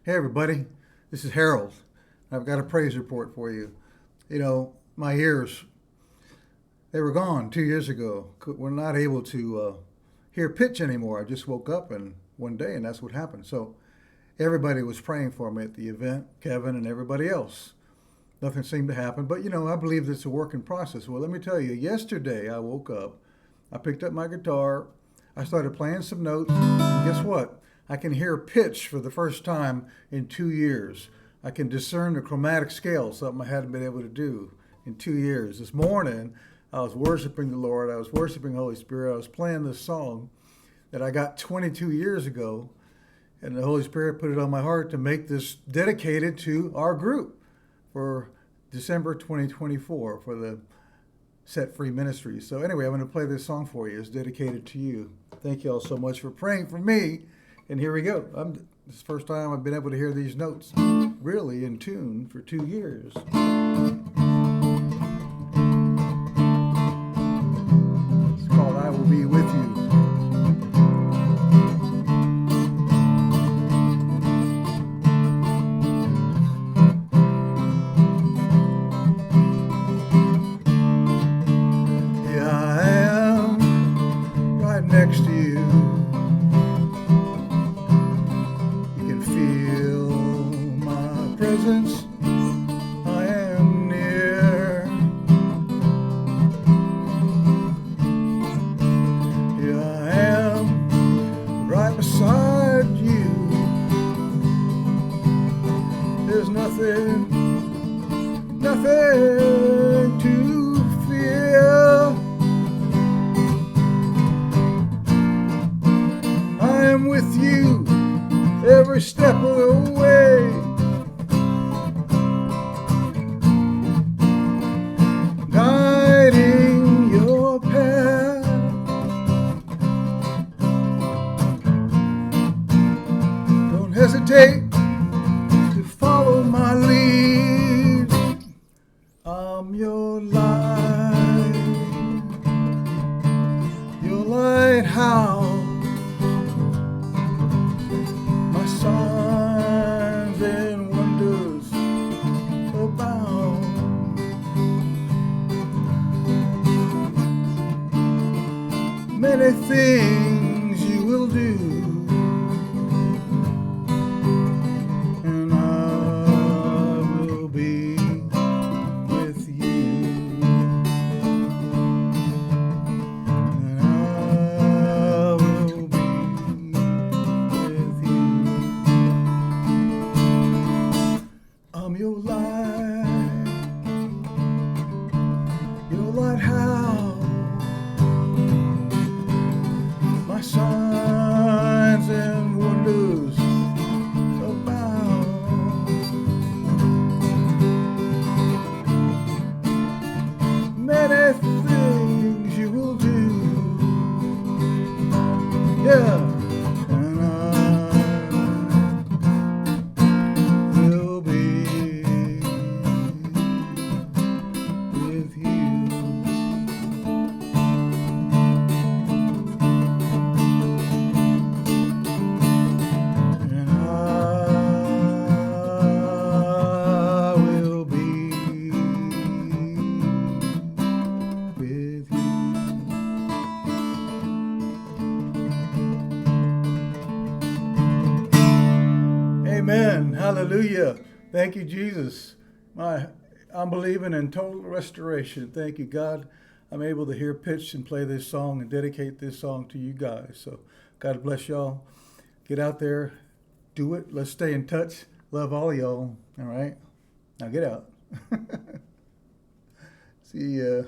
Hey everybody, this is Harold. I've got a praise report for you. My ears, they were gone 2 years ago. We're not able to hear pitch anymore. I just woke up and one day and that's what happened. So everybody was praying for me at the event, Kevin and everybody else. Nothing seemed to happen, but I believe it's a working process. Well, let me tell you, yesterday I woke up, I picked up my guitar, I started playing some notes, and guess what? I can hear pitch for the first time in 2 years. I can discern the chromatic scale, something I hadn't been able to do in 2 years. This morning, I was worshiping the Lord. I was worshiping Holy Spirit. I was playing this song that I got 22 years ago, and the Holy Spirit put it on my heart to make this dedicated to our group for December 2024 for the SetFree Ministries. So anyway, I'm going to play this song for you. It's dedicated to you. Thank you all so much for praying for me. And here we go. This is the first time I've been able to hear these notes really in tune for 2 years. It's called I Will Be With You. Here I am, right next to you. Presence, I am near. Here I am, right beside you. There's nothing to fear. I am with you every step of the way. Hesitate to follow my lead. I'm your light, your lighthouse, my signs and wonders abound. Many things you will do, your light, your lighthouse, my signs and wonders abound. Many things you will do, yeah. Amen. Hallelujah. Thank you, Jesus. I'm believing in total restoration. Thank you, God. I'm able to hear pitch and play this song and dedicate this song to you guys. So God bless y'all. Get out there. Do it. Let's stay in touch. Love all y'all. All right. Now get out. See ya.